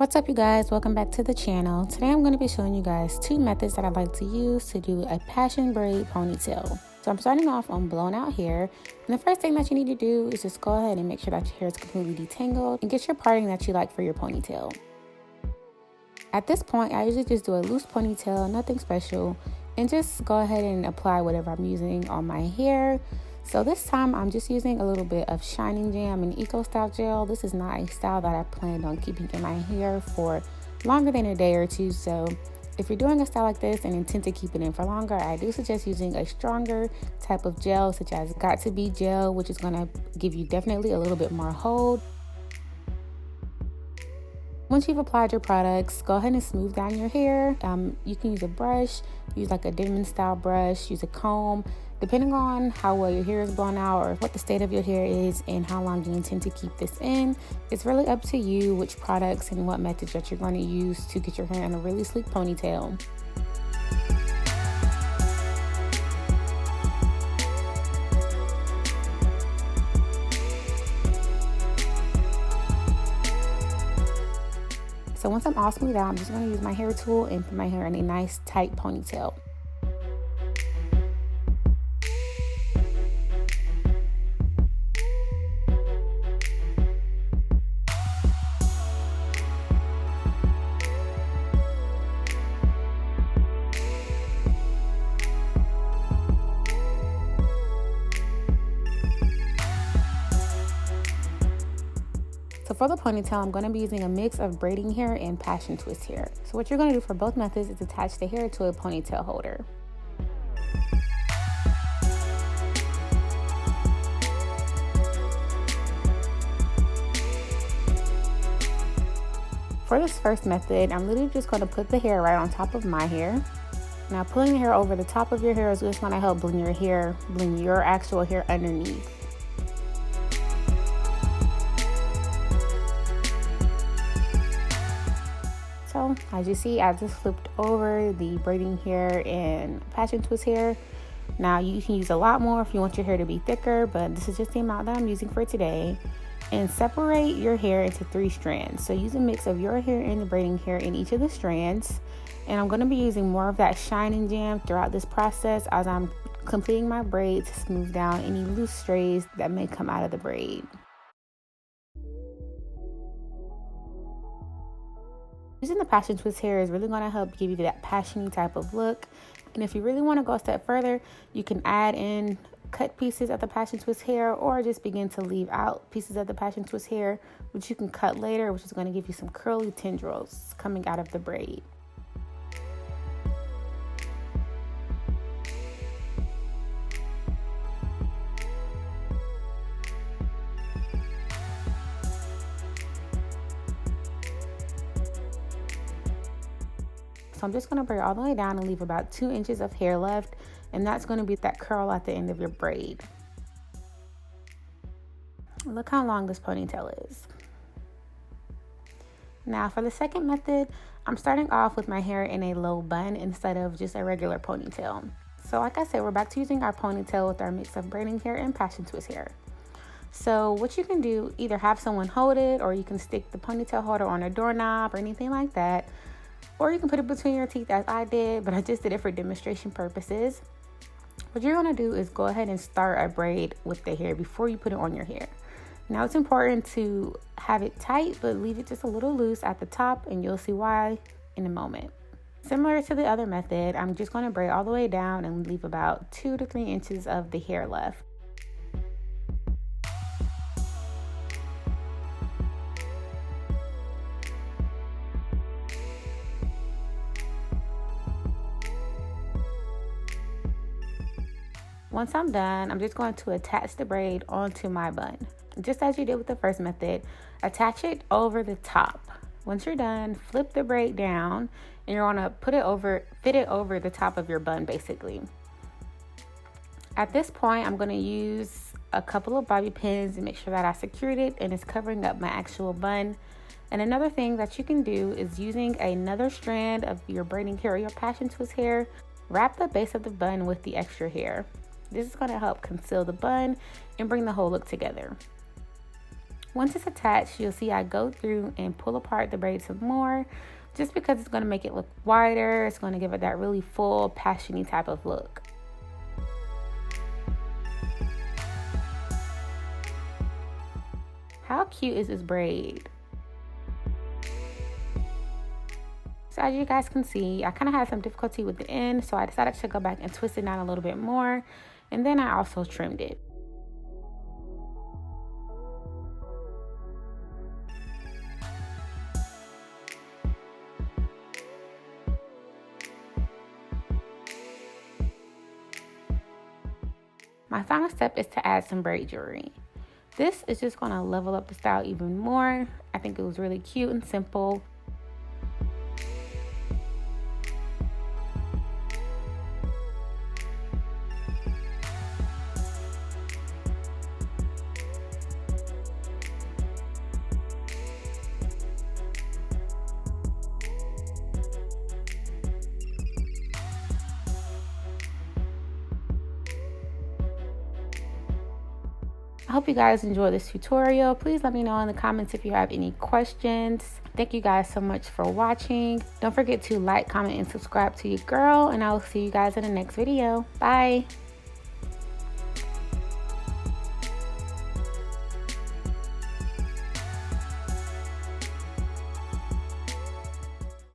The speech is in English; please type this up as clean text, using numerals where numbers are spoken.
What's up, you guys? Welcome back to the channel. Today I'm going to be showing you guys two methods that I like to use to do a passion braid ponytail. So I'm starting off on blown out hair, and the first thing that you need to do is just go ahead and make sure that your hair is completely detangled and get your parting that you like for your ponytail. At this point, I usually just do a loose ponytail, nothing special, and just go ahead and apply whatever I'm using on my hair. So this time I'm just using a little bit of Shining Jam and Eco Style Gel. This is not a style that I planned on keeping in my hair for longer than a day or two. So if you're doing a style like this and intend to keep it in for longer, I do suggest using a stronger type of gel, such as Got To Be gel, which is going to give you definitely a little bit more hold. Once you've applied your products, go ahead and smooth down your hair. You can use a brush, use like a Denman style brush, use a comb, depending on how well your hair is blown out or what the state of your hair is and how long you intend to keep this in. It's really up to you which products and what methods that you're going to use to get your hair in a really sleek ponytail. So once I'm all smoothed out, I'm just going to use my hair tool and put my hair in a nice tight ponytail. So for the ponytail, I'm going to be using a mix of braiding hair and passion twist hair. So what you're going to do for both methods is attach the hair to a ponytail holder. For this first method, I'm literally just going to put the hair right on top of my hair. Now pulling the hair over the top of your hair is just going to help blend your actual hair underneath. So as you see, I just flipped over the braiding hair and passion twist hair. Now you can use a lot more if you want your hair to be thicker, but this is just the amount that I'm using for today. And separate your hair into 3 strands. So use a mix of your hair and the braiding hair in each of the strands. And I'm going to be using more of that Shining Jam throughout this process as I'm completing my braid to smooth down any loose strays that may come out of the braid. Using the passion twist hair is really going to help give you that passion-y type of look. And if you really want to go a step further, you can add in cut pieces of the passion twist hair or just begin to leave out pieces of the passion twist hair, which you can cut later, which is going to give you some curly tendrils coming out of the braid. So I'm just going to braid all the way down and leave about 2 inches of hair left, and that's going to be that curl at the end of your braid. Look how long this ponytail is. Now for the second method, I'm starting off with my hair in a low bun instead of just a regular ponytail. So like I said, we're back to using our ponytail with our mix of braiding hair and passion twist hair. So what you can do, either have someone hold it, or you can stick the ponytail holder on a doorknob or anything like that. Or you can put it between your teeth as I did, but I just did it for demonstration purposes. What you're going to do is go ahead and start a braid with the hair before you put it on your hair. Now it's important to have it tight, but leave it just a little loose at the top, and you'll see why in a moment. Similar to the other method, I'm just going to braid all the way down and leave about 2 to 3 inches of the hair left. Once I'm done, I'm just going to attach the braid onto my bun. Just as you did with the first method, attach it over the top. Once you're done, flip the braid down and you're gonna fit it over the top of your bun basically. At this point, I'm gonna use a couple of bobby pins and make sure that I secured it and it's covering up my actual bun. And another thing that you can do is using another strand of your braiding hair or your passion twist hair, wrap the base of the bun with the extra hair. This is going to help conceal the bun and bring the whole look together. Once it's attached, you'll see I go through and pull apart the braid some more, just because it's going to make it look wider. It's going to give it that really full, passion-y type of look. How cute is this braid? So as you guys can see, I kind of had some difficulty with the end, so I decided to go back and twist it down a little bit more, and then I also trimmed it. My final step is to add some braid jewelry. This is just going to level up the style even more. I think it was really cute and simple. I hope you guys enjoyed this tutorial. Please let me know in the comments if you have any questions. Thank you guys so much for watching. Don't forget to like, comment, and subscribe to your girl, and I will see you guys in the next video. Bye.